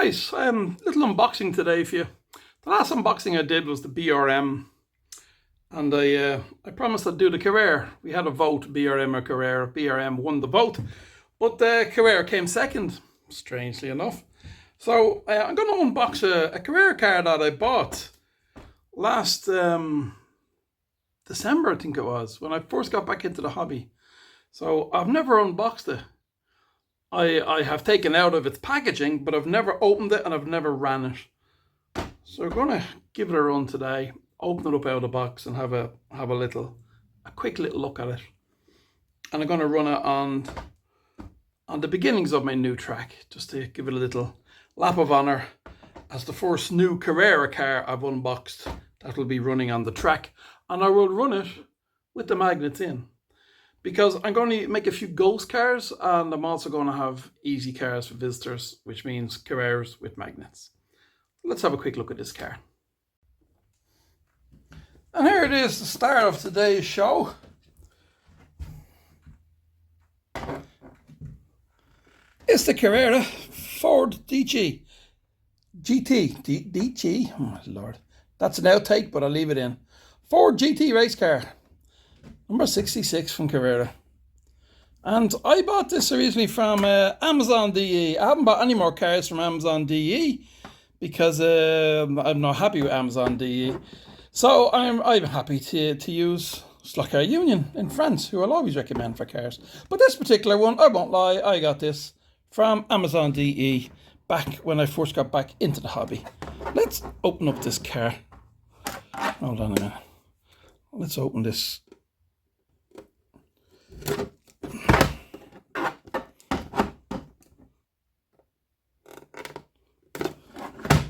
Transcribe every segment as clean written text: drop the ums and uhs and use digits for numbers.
Right, little unboxing today for you. The last unboxing I did was the BRM, and I promised I'd do the Carrera. We had a vote, BRM or Carrera. BRM won the vote, but the Carrera came second, strangely enough. So I'm going to unbox a Carrera car that I bought last December, I think it was, when I first got back into the hobby. So I've never unboxed it. I have taken out of its packaging, but I've never opened it and I've never ran it. So we're going to give it a run today, open it up out of the box and have a quick little look at it. And I'm going to run it on the beginnings of my new track, just to give it a little lap of honour as the first new Carrera car I've unboxed that will be running on the track. And I will run it with the magnets in, because I'm going to make a few ghost cars, and I'm also going to have easy cars for visitors, which means Carreras with magnets. Let's have a quick look at this car. And here it is, the start of today's show. It's the Carrera Ford GT. DG? Oh my lord. That's an outtake, but I'll leave it in. Ford GT race car. Number 66 from Carrera. And I bought this originally from Amazon DE. I haven't bought any more cars from Amazon DE because I'm not happy with Amazon DE. So I'm happy to use Slotcar Union in France, who I'll always recommend for cars. But this particular one, I won't lie, I got this from Amazon DE back when I first got back into the hobby. Let's open up this car. Hold on a minute. Let's open this.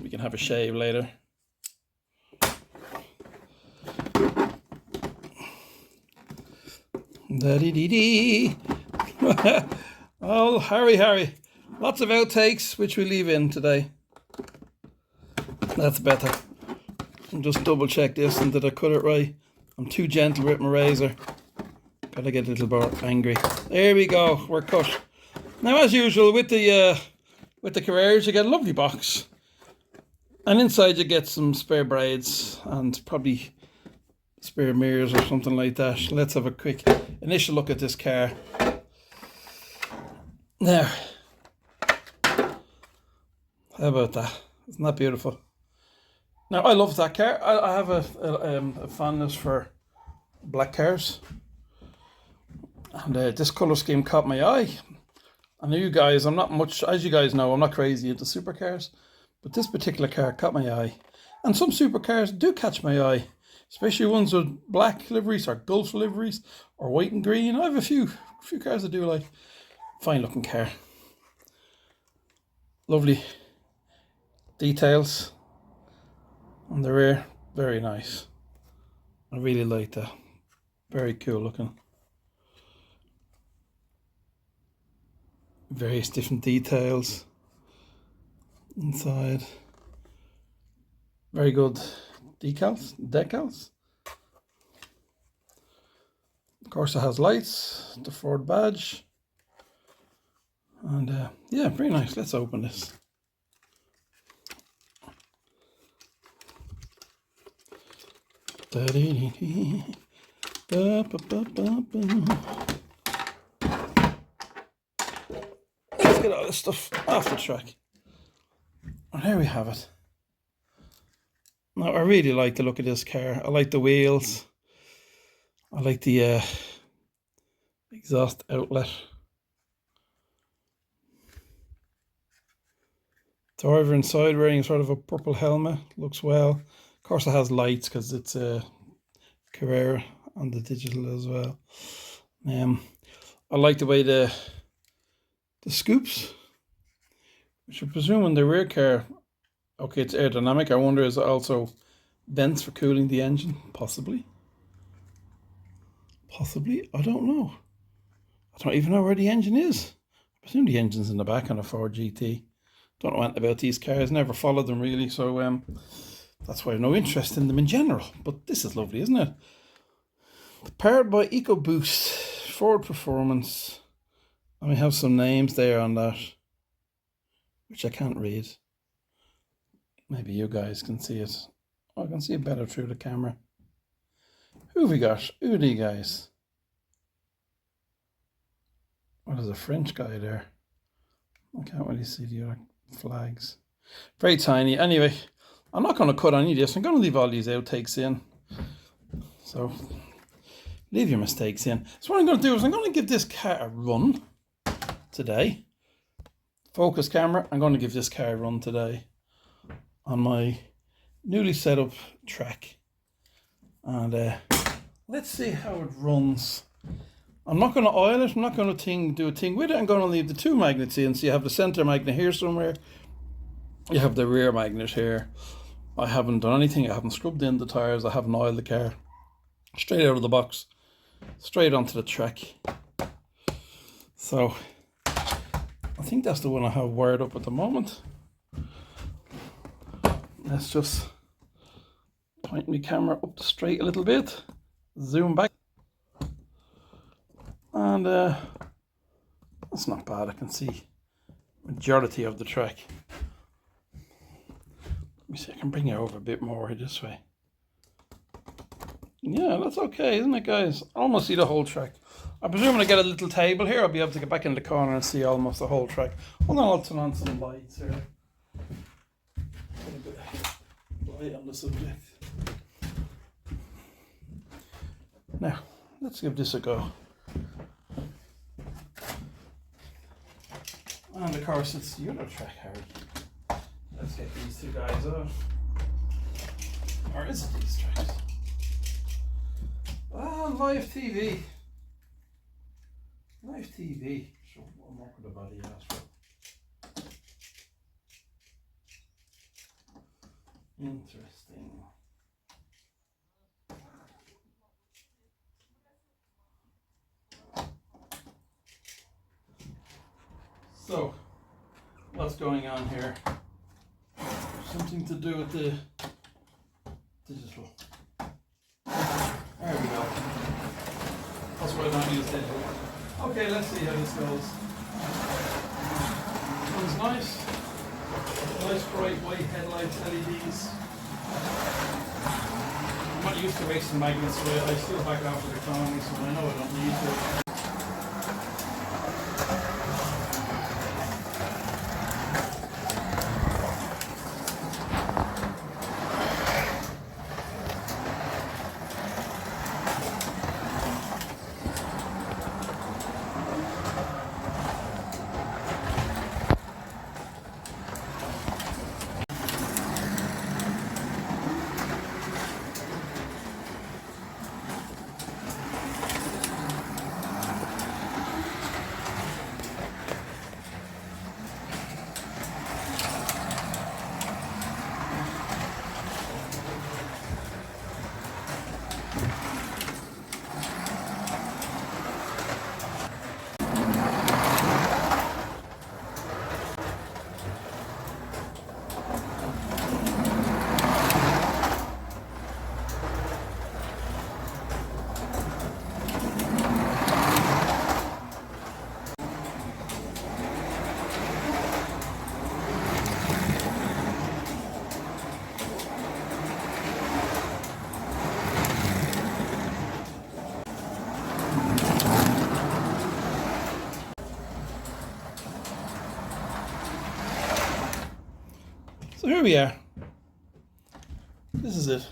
We can have a shave later. Da-dee-dee-dee. Oh, Harry. Lots of outtakes, which we leave in today. That's better. And just double check this and did I cut it right? I'm too gentle with my razor. Gotta get a little more angry. There we go, we're cut. Now, as usual, with the Carreras, you get a lovely box. And inside you get some spare braids and probably spare mirrors or something like that. Let's have a quick initial look at this car. Now, how about that? Isn't that beautiful? Now, I love that car. I have a fondness for black cars. And this colour scheme caught my eye. I know you guys, I'm not much, as you guys know, I'm not crazy into supercars. But this particular car caught my eye. And some supercars do catch my eye. Especially ones with black liveries or Gulf liveries or white and green. I have a few cars I do like. Fine looking car. Lovely details on the rear. Very nice. I really like that. Very cool looking. Various different details inside. Very good decals. Of course, it has lights, the Ford badge, and yeah, very nice. Let's open this. Let's get all this stuff off the track. And here we have it. Now, I really like the look of this car. I like the wheels. I like the exhaust outlet. Driver inside wearing sort of a purple helmet. Looks well. Of course, it has lights because it's a Carrera on the digital as well. I like the way the scoops, which I'm presuming the rear car, okay, it's aerodynamic. I wonder, is it also vents for cooling the engine? Possibly. I don't know. I don't even know where the engine is. I presume the engine's in the back on a Ford GT. Don't know anything about these cars. Never followed them really, so that's why I have no interest in them in general. But this is lovely, isn't it? Powered by EcoBoost, Ford Performance. And we have some names there on that, which I can't read. Maybe you guys can see it. I can see it better through the camera. Who have we got? Who are these guys? What is a French guy there? I can't really see the other flags. Very tiny. Anyway, I'm not going to cut any of this. I'm going to leave all these outtakes in. So, leave your mistakes in. So what I'm going to do is I'm going to give this car a run today. Focus camera. I'm going to give this car a run today on my newly set up track. And let's see how it runs. I'm not going to oil it. I'm not going to do a thing with it. I'm going to leave the two magnets in. So you have the center magnet here somewhere. You have the rear magnet here. I haven't done anything. I haven't scrubbed in the tires. I haven't oiled the car. Straight out of the box. Straight onto the track. So I think that's the one I have wired up at the moment. Let's just point my camera up the straight a little bit. Zoom back. And that's not bad. I can see majority of the track. Let me see, I can bring it over a bit more this way. Yeah, that's okay, isn't it, guys? I almost see the whole track. I presume when I get a little table here, I'll be able to get back in the corner and see almost the whole track. Hold on, I'll turn on some lights here. Get a bit of light on the subject. Now, let's give this a go. And of course, it's the other track, Harry. Let's get these two guys off. Or is it these tracks? Ah, live TV. Live TV. So one more with the body as well. Interesting. So, what's going on here? Something to do with the digital. There we go. That's why I don't use digital. Okay, let's see how this goes. One's nice. Nice bright white headlights, LEDs. I'm not used to racing magnets, so I still back off with the economy, so I know I don't need to. So here we are. This is it.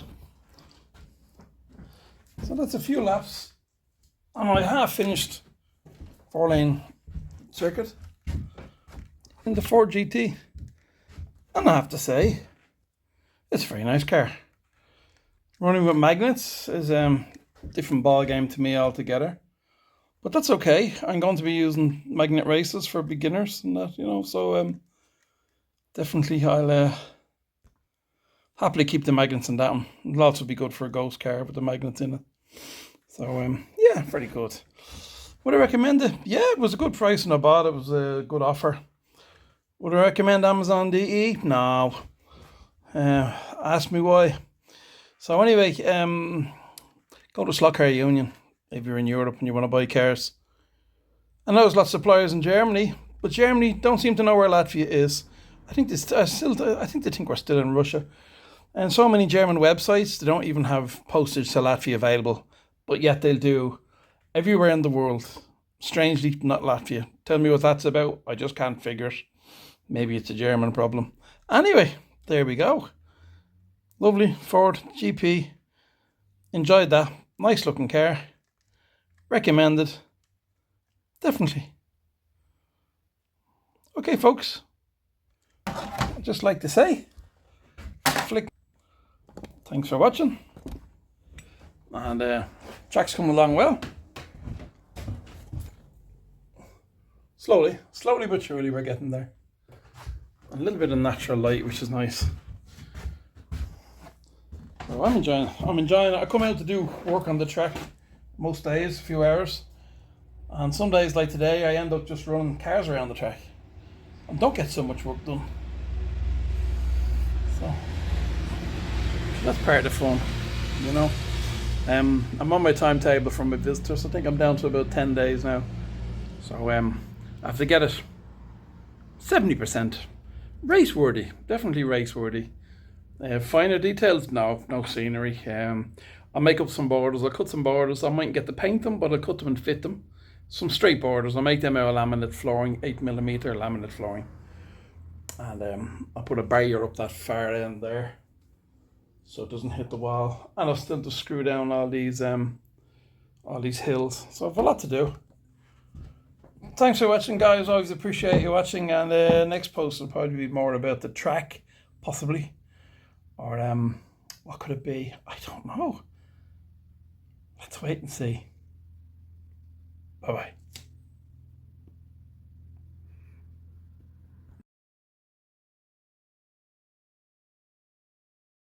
So that's a few laps on my half-finished 4-lane circuit in the Ford GT. And I have to say, it's a very nice car. Running with magnets is a different ball game to me altogether. But that's okay. I'm going to be using magnet races for beginners and that, you know, so definitely I'll happily keep the magnets in that one. It'll also be good for a ghost car with the magnets in it. So yeah, very good. Would I recommend it? Yeah, it was a good price when I bought it. It was a good offer. Would I recommend Amazon DE? No. Ask me why. So anyway, go to Slotcar Union if you're in Europe and you want to buy cars. I know there's lots of suppliers in Germany, but Germany don't seem to know where Latvia is. I think this I think they think we're still in Russia. And so many German websites, they don't even have postage to Latvia available, but yet they'll do everywhere in the world. Strangely, not Latvia. Tell me what that's about. I just can't figure it. Maybe it's a German problem. Anyway, there we go. Lovely Ford GP. Enjoyed that. Nice looking car. Recommended. Definitely. Okay, folks. I'd just like to say, flick. Thanks for watching. And track's coming along well. Slowly but surely we're getting there. A little bit of natural light, which is nice. So I'm enjoying it. I come out to do work on the track most days, a few hours. And some days like today, I end up just running cars around the track. And don't get so much work done. So that's part of the fun, you know. I'm on my timetable for my visitors. I think I'm down to about 10 days now. So I have to get it 70% race worthy, definitely race worthy. Finer details, no scenery. I'll make up some borders. I'll cut some borders. I mightn't get to paint them, but I'll cut them and fit them. Some straight borders. I'll make them out of laminate flooring, 8mm laminate flooring, and I'll put a barrier up that far end there, so it doesn't hit the wall. And I'll still just screw down all these hills. So I've a lot to do. Thanks for watching, guys. Always appreciate you watching. And the next post will probably be more about the track, possibly, or what could it be? I don't know. Let's wait and see. Bye bye.